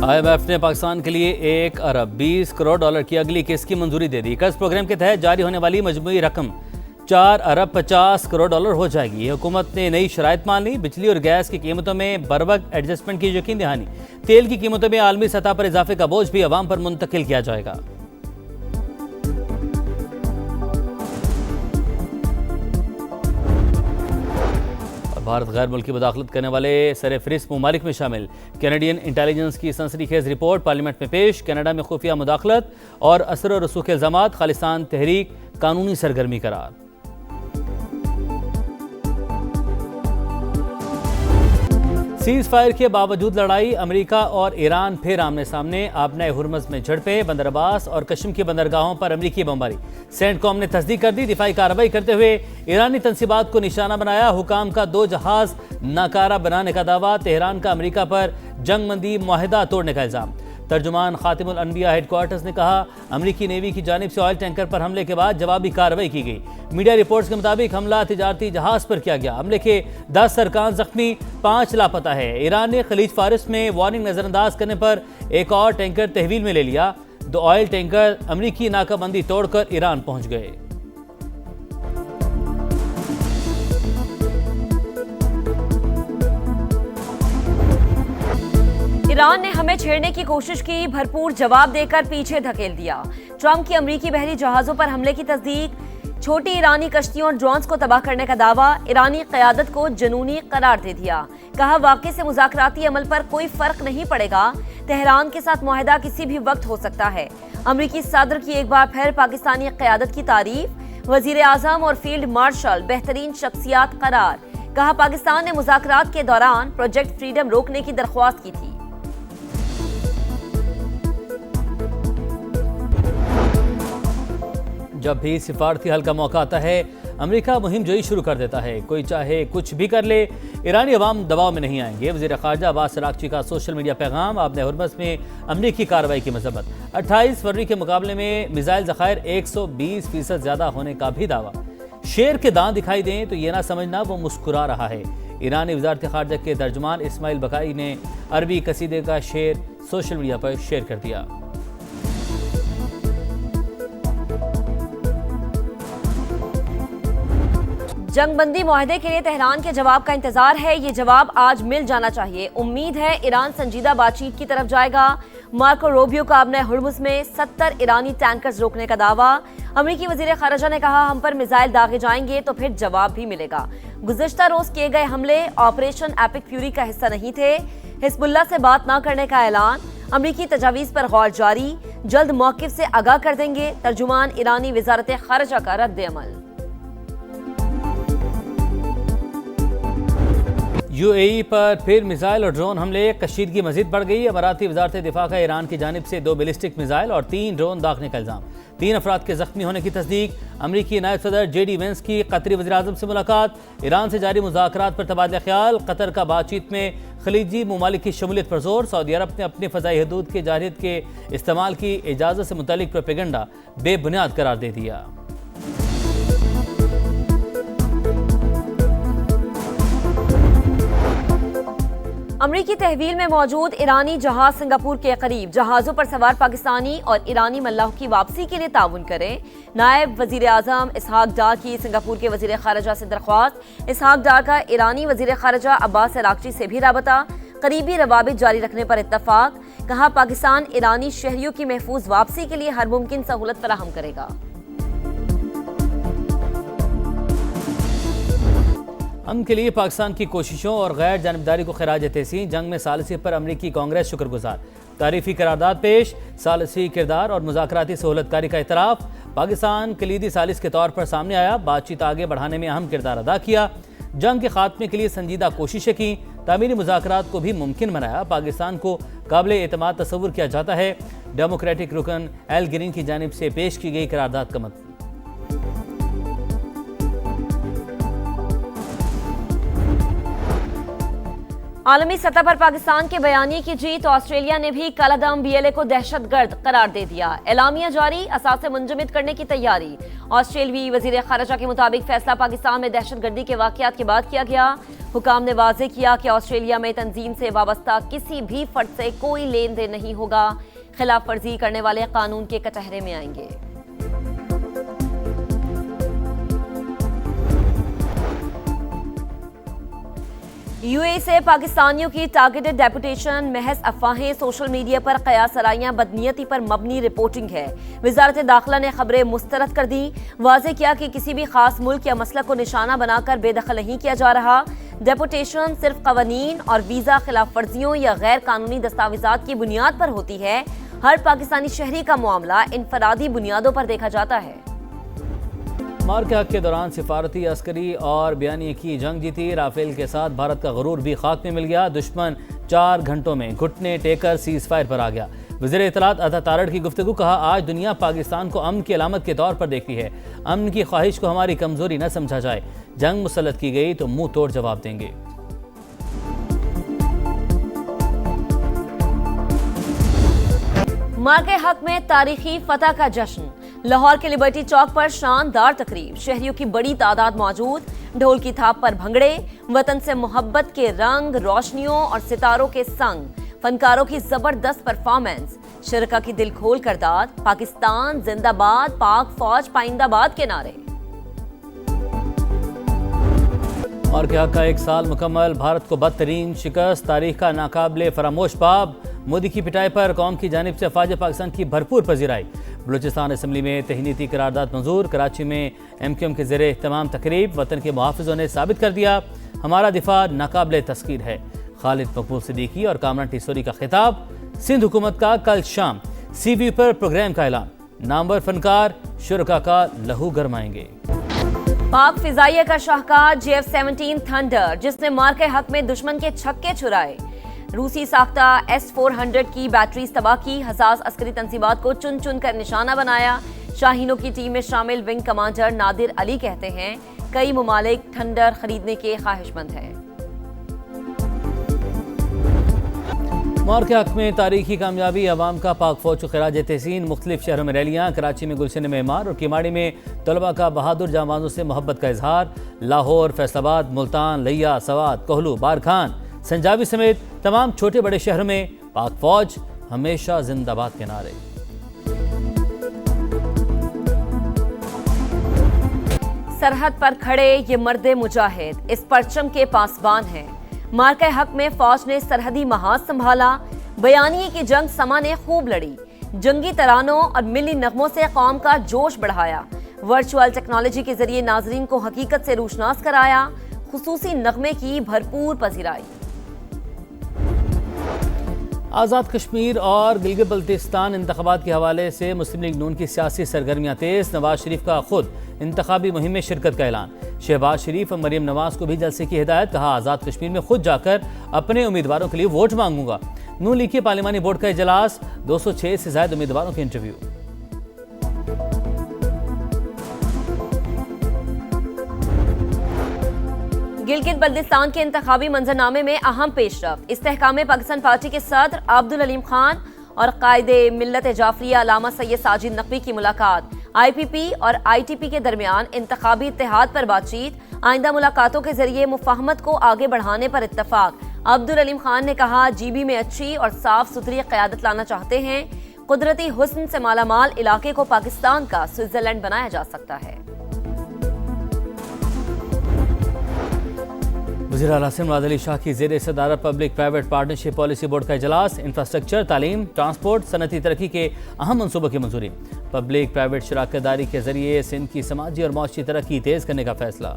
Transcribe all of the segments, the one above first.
IMF ने पाकिस्तान के लिए 1 अरब 20 करोड़ डॉलर की अगली किस्त की मंजूरी दे दी। कर्ज प्रोग्राम के तहत जारी होने वाली मजमूई रकम 4 अरब 50 करोड़ डॉलर हो जाएगी। हुकूमत ने नई शराइत मान ली। बिजली और गैस की कीमतों में बरवक्त एडजस्टमेंट की यकीन दहानी। तेल की कीमतों में आलमी सतह पर इजाफे का बोझ भी अवाम पर मुंतकिल किया जाएगा। भारत गैर मुल्की मुदाखलत करने वाले सरफहरिस्त ममालिक में शामिल। कैनेडियन इंटेलिजेंस की सनसनीखेज रिपोर्ट पार्लियामेंट में पेश। कनाडा में खुफिया मुदाखलत और असर और रसूख के इल्जामात। खालिस्तान तहरीक कानूनी सरगर्मी करार। सीज फायर के बावजूद लड़ाई। अमेरिका और ईरान फिर आमने सामने। आबना हुर्मज में झड़पें। बंदर अब्बास और कश्म की बंदरगाहों पर अमेरिकी बमबारी। सेंटकॉम ने तस्दीक कर दी। दिफाई कार्रवाई करते हुए ईरानी तंसीबात को निशाना बनाया। हुकाम का 2 जहाज नाकारा बनाने का दावा। तेहरान का अमेरिका पर जंगबंदी मुआहिदा तोड़ने का इल्जाम। तर्जुमान खातिमुल अनबिया हेडक्वार्टर्स ने कहा, अमेरिकी नेवी की जानिब से ऑयल टैंकर पर हमले के बाद जवाबी कार्रवाई की गई। मीडिया रिपोर्ट्स के मुताबिक हमला तिजारती जहाज पर किया गया। हमले के 10 अरकान जख्मी, 5 लापता है। ईरान ने खलीज फारिस में वार्निंग नजरअंदाज करने पर एक और टैंकर तहवील में ले लिया। 2 ऑयल टैंकर अमेरिकी नाकाबंदी तोड़कर ईरान पहुंच गए। ईरान ने हमें छेड़ने की कोशिश की, भरपूर जवाब देकर पीछे धकेल दिया। ट्रंप की अमेरिकी बहरी जहाजों पर हमले की तस्दीक। छोटी ईरानी कश्तियों और ड्रोन्स को तबाह करने का दावा। ईरानी क़यादत को जुनूनी करार दे दिया। कहा, वाक़े से मुज़ाकराती अमल पर कोई फर्क नहीं पड़ेगा। तेहरान के साथ मुआहिदा किसी भी वक्त हो सकता है। अमेरिकी सदर की एक बार फिर पाकिस्तानी क़यादत की तारीफ। वज़ीर आज़म और फील्ड मार्शल बेहतरीन शख्सियात करार। कहा, पाकिस्तान ने मुज़ाकरात के दौरान प्रोजेक्ट फ्रीडम रोकने की दरख्वास्त की थी। जब भी सिफारती हल का मौका आता है, अमेरिका मुहिम जोई शुरू कर देता है। कोई चाहे कुछ भी कर ले, ईरानी अवाम दबाव में नहीं आएंगे। वज़ीर ख़ारजा अब्बास अराग़ची का सोशल मीडिया पैगाम। आबना हुर्मज़ में अमेरिकी कार्रवाई की मज़म्मत। 28 फरवरी के मुकाबले में मिसाइल ज़खायर 120% ज़्यादा होने का भी दावा। शेर के दांत दिखाई दें तो ये ना समझना वो मुस्कुरा रहा है। ईरानी वज़ारत ख़ारजा के तर्जुमान इस्माइल बकाई ने अरबी कसीदे का शेर सोशल मीडिया पर शेयर कर दिया। जंगबंदी मुआहदे के लिए तेहरान के जवाब का इंतजार है। ये जवाब आज मिल जाना चाहिए। उम्मीद है ईरान संजीदा बातचीत की तरफ जाएगा। मार्को रूबियो का आबना हुर्मुज़ में 70 ईरानी टैंकर्स रोकने का दावा। अमेरिकी वज़ीर ख़ारजा ने कहा, हम पर मिसाइल दागे जाएंगे तो फिर जवाब भी मिलेगा। गुज़िश्ता रोज किए गए हमले ऑपरेशन एपिक फ्यूरी का हिस्सा नहीं थे। हिज़्बुल्लाह से बात न करने का ऐलान। अमेरिकी तजावीज़ पर गौर जारी। जल्द मौक़िफ़ से आगाह कर देंगे। तर्जुमान ईरानी वज़ारत ख़ारजा का रद्द अमल। UAE पर फिर मिसाइल और ड्रोन हमले। कशीदगी मजीद बढ़ गई। अमाराती वजारत दिफा का ईरान की जानिब से 2 बैलिस्टिक मिसाइल और 3 ड्रोन दागने का इल्ज़ाम। 3 अफराद के जख्मी होने की तस्दीक। अमरीकी नायब सदर JD वेंस की कतरी वज़ीर आज़म से मुलाकात। ईरान से जारी मुज़ाकरात पर तबादला ख्याल। कतर का बातचीत में खलीजी ममालिक की शमूलियत पर जोर। सऊदी अरब ने अपनी फ़ज़ाई हदूद के जारहियत के इस्तेमाल की इजाज़त से मुतल्लिक प्रोपेगेंडा बेबुनियाद करार दे दिया। अमरीकी तहवील में मौजूद ईरानी जहाज सिंगापुर के करीब। जहाज़ों पर सवार पाकिस्तानी और ईरानी मल्लाहों की वापसी के लिए ताउन करें। नायब वज़ीर आज़म इसहाक डार की सिंगापुर के वज़ीर ख़ारजा से दरख्वास्त। इसहाक डार का ईरानी वज़ीर ख़ारजा अब्बास अराग़ची से भी राबता। करीबी रवाबित जारी रखने पर इत्तफ़ाक। कहा, पाकिस्तान ईरानी शहरियों की महफूज वापसी के लिए हर मुमकिन सहूलत फराहम करेगा। अमन के लिए पाकिस्तान की कोशिशों और गैर जानिबदारी को खराज तहसीन। जंग में सालिसी पर अमरीकी कांग्रेस शुक्रगुजार। तारीफी करारदाद पेश। सालिसी किरदार और मुज़ाकराती सहूलतकारी का इतराफ़। पाकिस्तान कलीदी सालिस के तौर पर सामने आया। बातचीत आगे बढ़ाने में अहम किरदार अदा किया। जंग के खात्मे के लिए संजीदा कोशिशें की। तामीरी मुज़ाकरात को भी मुमकिन बनाया। पाकिस्तान को काबिल एतमाद तस्वुर किया जाता है। डेमोक्रेटिक रुकन एल ग्रीन की जानिब से पेश की गई करारदाद का मतलब। आलमी सतह पर पाकिस्तान के बयानी की जीत, ऑस्ट्रेलिया ने भी कलअदम बीएलए को दहशतगर्द करार दे दिया। एलामिया जारी, असासे मुंजमद करने की तैयारी। ऑस्ट्रेलियाई वजीर खारजा के मुताबिक फैसला पाकिस्तान में दहशतगर्दी के वाकयात के बाद किया गया। हुकाम ने वाजे किया कि ऑस्ट्रेलिया में तंजीम से वाबस्ता किसी भी फर्द से कोई लेन देन नहीं होगा। खिलाफ वर्जी करने वाले कानून के कटहरे में आएंगे। यूएई से पाकिस्तानियों की टारगेटेड डेपुटेशन महज अफवाहें, सोशल मीडिया पर कयासराइयां, बदनीयती पर मबनी रिपोर्टिंग है। वजारत दाखिला ने खबरें मुस्तरद कर दी। वाज़ेह किया कि किसी भी खास मुल्क या मसलक को निशाना बनाकर बेदखल नहीं किया जा रहा। डेपुटेशन सिर्फ कवानीन और वीजा खिलाफ वर्जियों या गैर कानूनी दस्तावेजात की बुनियाद पर होती है। हर पाकिस्तानी शहरी का मामला इनफरादी बुनियादों पर देखा जाता है। मार के हक के दौरान सिफारती, अस्करी और बयानी की जंग जीती। राफेल के साथ भारत का गरूर भी खाक में मिल गया। दुश्मन 4 घंटों में घुटने टेकर सीज फायर पर आ गया। वज़ीर इत्तलात अता तारड़ की गुफ्तगू, कहा आज दुनिया पाकिस्तान को अमन की अलामत के तौर पर देखती है। अमन की ख्वाहिश को हमारी कमजोरी न समझा जाए। जंग मुसल्लत की गई तो मुंह तोड़ जवाब देंगे। मार के हक में तारीखी फतह का जश्न। लाहौर के लिबर्टी चौक पर शानदार तकरीब, शहरियों की बड़ी तादाद मौजूद। ढोल की थाप पर भंगड़े, वतन से मोहब्बत के रंग, रोशनियों और सितारों के संग फनकारों की जबरदस्त परफॉर्मेंस। शरका की दिल खोल कर दाद, पाकिस्तान जिंदाबाद, पाक फौज पाइंदाबाद के नारे। और के हक का 1 साल मुकम्मल, भारत को बदतरीन शिकस्त, तारीख का नाकाबिले फरामोश बाब। मोदी की पिटाई पर कौम की जानिब से अफवाज पाकिस्तान की भरपूर पजीराई। बलूचिस्तान असम्बली में तहनीती करारदाद मंजूर। कराची में MQM के ज़रिए तमाम तकरीब। वतन के मुहाफ़िज़ों ने साबित कर दिया हमारा दिफा नाकाबिले तस्कीर है। खालिद मकबूल सिद्दीकी और कामरान टिसोरी का खिताब। सिंध हुकूमत का कल शाम CV पर प्रोग्राम का ऐलान। नामवर फनकार शुरका का लहू गरमाएंगे। पाक फिजाइया का शाहकार JF-17 थंडर, जिसने मार के हक में दुश्मन के छक्के छुड़ाए। रूसी साख्ता S-400 की बैटरी तबाह की। हसास अस्करी तंजीमात को चुन चुन कर निशाना बनाया। शाहीनों की टीम में शामिल विंग कमांडर नादिर अली कहते हैं कई ममालिक थंडर खरीदने के ख्वाहिशमंद हैं। मार के हक में तारीखी कामयाबी, अवाम का पाक फौज को खिराज तहसीन। मुख्तलिफ शहरों में रैलियाँ। कराची में गुलशन मेहमान और किमाड़ी में तलबा का बहादुर जांबाजों से मोहब्बत का इजहार। लाहौर, फैसलाबाद, मुल्तान, लिया, सवात, कोहलू, बारखान, संजाबी समेत तमाम छोटे बड़े शहरों में पाक फौज हमेशा जिंदाबाद के नारे। सरहद पर खड़े ये मर्दे मुजाहिद इस परचम के पासबान हैं। मार के हक में फौज ने सरहदी महाज संभाला। बयानिए की जंग समा ने खूब लड़ी। जंगी तरानों और मिली नगमों से कौम का जोश बढ़ाया। वर्चुअल टेक्नोलॉजी के जरिए नाजरीन को हकीकत से रूशनास कराया। खुसूसी नगमे की भरपूर पजीराई। आज़ाद कश्मीर और गिलगित बल्तिस्तान इंतखाबात के हवाले से मुस्लिम लीग नून की सियासी सरगर्मियाँ तेज। नवाज शरीफ का खुद इंतखाबी मुहिम में शिरकत का ऐलान। शहबाज शरीफ और मरीम नवाज को भी जलसे की हिदायत। कहा आज़ाद कश्मीर में खुद जाकर अपने उम्मीदवारों के लिए वोट मांगूंगा। नून लीग के पार्लिमानी बोर्ड का इजलास। 206 से ज्यादा उम्मीदवारों के इंटरव्यू। गिलगित बल्तिस्तान के इंतखाबी मंजरनामे में अहम पेशरफ। इस्तेहकाम पाकिस्तान पार्टी के सदर अब्दुल अलीम खान और कायदे मिल्लत जाफरिया अल्लामा सैयद साजिद नकवी की मुलाकात। IPP और ITP के दरमियान इंतखाबी इत्तेहाद पर बातचीत। आइंदा मुलाकातों के जरिए मुफाहमत को आगे बढ़ाने पर इत्तफाक। अब्दुल अलीम खान ने कहा GB में अच्छी और साफ सुथरी क़यादत लाना चाहते हैं। कुदरती हुस्न से मालामाल इलाके को पाकिस्तान का स्विट्जरलैंड बनाया जा सकता है। वज़ीर आला मुराद अली शाह की ज़ेर सदारत public private partnership policy board का इजलास। इंफ्रास्ट्रक्चर, तालीम, ट्रांसपोर्ट, सनती तरक्की के अहम मनसूबों की मंजूरी। पब्लिक प्राइवेट शराकतदारी के जरिए सिंध की समाजी और माशी तरक्की तेज करने का फैसला।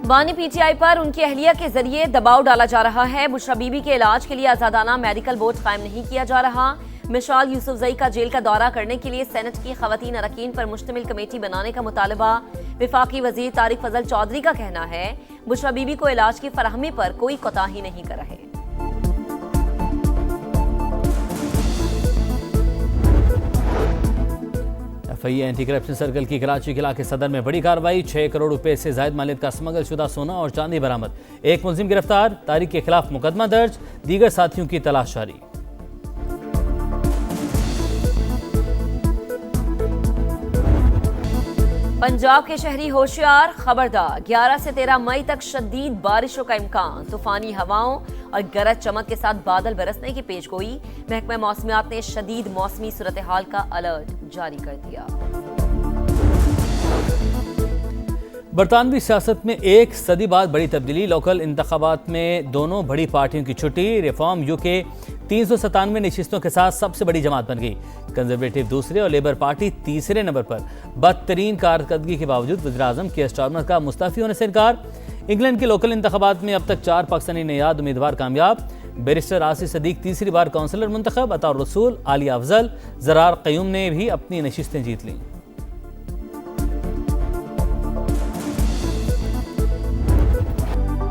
बानी PTI पर उनकी अहलिया के जरिए दबाव डाला जा रहा है। बुशरा बीबी के इलाज के लिए आजादाना मेडिकल बोर्ड कायम नहीं किया जा रहा। मिशाल यूसुफजई का जेल का दौरा करने के लिए सेनेट की खवातीन अरकान पर मुश्तमिल कमेटी बनाने का मुतालबा। विफाकी वजीर तारिक फजल चौधरी का कहना है बुशरा बीबी को इलाज की फराहमी पर कोई कोताही नहीं कर रहे। FIA एंटी करप्शन सर्कल की कराची के इलाके सदर में बड़ी कार्रवाई, 6 करोड़ रुपए से जायद मालियत का स्मगल शुदा सोना और चांदी बरामद, एक मुलजिम गिरफ्तार, तारिक के खिलाफ मुकदमा दर्ज, दीगर साथियों की तलाश जारी। पंजाब के शहरी होशियार, खबरदार, 11 से 13 मई तक शदीद बारिशों का इम्कान, तूफानी हवाओं और गरज चमक के साथ बादल बरसने की पेशगोई। महकमा मौसमियात ने शदीद मौसमी सूरत हाल का अलर्ट जारी कर दिया। बरतानवी सियासत में एक सदी बाद बड़ी तब्दीली, लोकल इंतखाबात में दोनों बड़ी पार्टियों की छुट्टी, रिफॉर्म यूके 397 नशिस्तों के साथ सबसे बड़ी जमात बन गई, कंजर्वेटिव दूसरे और लेबर पार्टी तीसरे नंबर पर। बदतरीन कारकर्दगी के बावजूद वज़ीर-ए-आज़म कियर स्टारमर का मुस्तफ़ी होने से इनकार। इंग्लैंड के लोकल इंतखाबात में अब तक 4 पाकिस्तानी नयाद उम्मीदवार कामयाब, बैरिस्टर आसिफ सदीक तीसरी बार काउंसलर मुंतखब, अताउर रसूल, आलिया अफजल, ज़रार क़यूम ने भी अपनी नशिस्तें जीत लीं।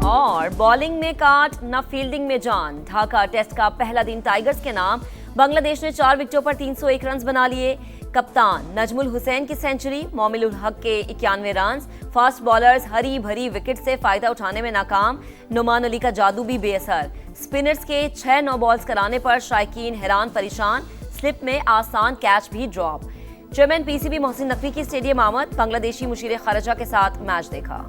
और बॉलिंग में काट न फील्डिंग में जान, ढाका टेस्ट का पहला दिन टाइगर्स के नाम, बांग्लादेश ने 4 विकेटों पर 301 रन बना लिए। कप्तान नजमुल हुसैन की सेंचुरी, मोमिनुल हक के 91 रन। फास्ट बॉलर्स हरी भरी विकेट से फायदा उठाने में नाकाम, नुमान अली का जादू भी बेअसर। स्पिनर्स के 6 नो बॉल्स कराने पर शायकीन हैरान परेशान, स्लिप में आसान कैच भी drop. Chairman PCB Mohsin Naqvi की स्टेडियम आमद, बांग्लादेशी मुशीर खारजा के साथ मैच देखा।